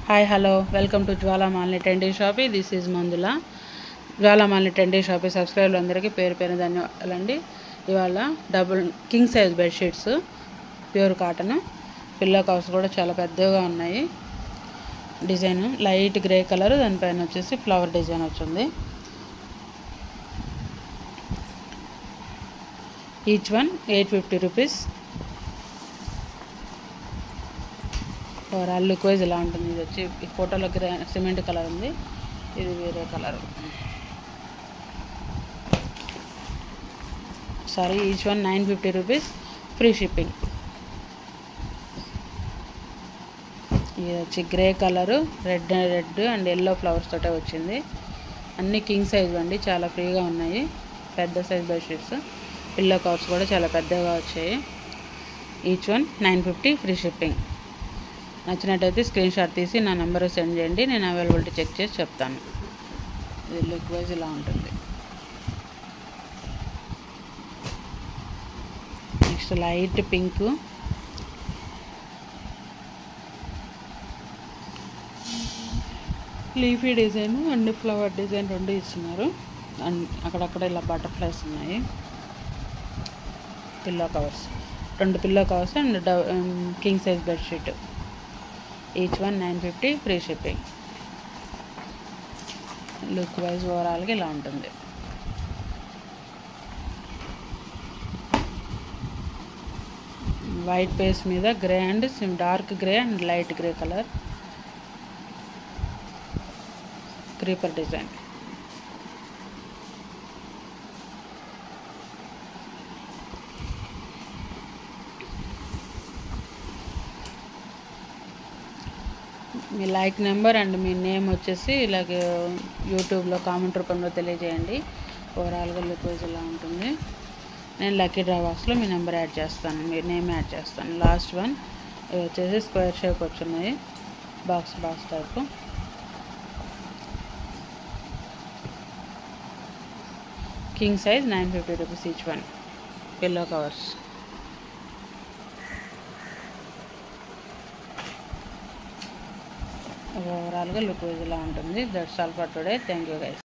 Hi hello welcome to Jwalamalini trendy shoppe. This is Mandula. Jwalamalini trendy షాపీ సబ్స్క్రైబర్లు అందరికీ పేరు పేరు ధన్యవాదాలండి. ఇవాళ double king size bedsheets, pure cotton. Pillow covers కూడా చాలా పెద్దగా ఉన్నాయి. డిజైన్ లైట్ గ్రే కలర్, దానిపైన వచ్చేసి ఫ్లవర్ డిజైన్ వచ్చింది. Each one 850 rupees. Overall look wise ఇలా ఉంటుంది. ఇది వచ్చి ఈ ఫోటోలో సిమెంట్ కలర్ ఉంది, ఇది వేరే colour. Sorry, each one 950 rupees, free shipping. ఇది వచ్చి grey colour, red and yellow flowers తోటే వచ్చింది. అన్నీ కింగ్ సైజ్ అండి, చాలా ఫ్రీగా ఉన్నాయి. పెద్ద సైజ్ బెడ్షీట్స్, పిల్లో కవర్స్ కూడా చాలా పెద్దగా వచ్చాయి. Each one 950, free shipping. నచ్చినట్టయితే స్క్రీన్ షాట్ తీసి నా నెంబర్ సెండ్ చేయండి, నేను అవైలబిలిటీ చెక్ చేసి చెప్తాను. ఇది లుక్ వైజ్ ఇలా ఉంటుంది. Next light pink, leafy design and flower design రెండు ఇస్తున్నారు. అండ్ అక్కడక్కడ ఇలా బటర్ఫ్లైస్ ఉన్నాయి. Pillow covers, 2 pillow covers and king size bedsheet. Each one 950, free shipping. Look wise ఓవరాల్గా ఇలా ఉంటుంది. వైట్ పేస్ మీద grey and dark grey and light grey colour, creeper design. Me like number and me name వచ్చేసి ఇలాగే యూట్యూబ్లో comment రూపంలో తెలియజేయండి. ఓవరాల్గా లుక్ వైజ్ ఇలా ఉంటుంది. నేను లక్కీ డ్రా బాక్స్లో మీ నెంబర్ యాడ్ చేస్తాను, మీ నేమ్ యాడ్ చేస్తాను. లాస్ట్ వన్ ఇవి వచ్చేసి స్క్వేర్ షేప్ వచ్చున్నాయి, box type. King size 950 rupees each one. Pillow covers. ఓవరాల్గా లుక్ వైజ్ ఇలా ఉంటుంది. That's all for today. Thank you guys.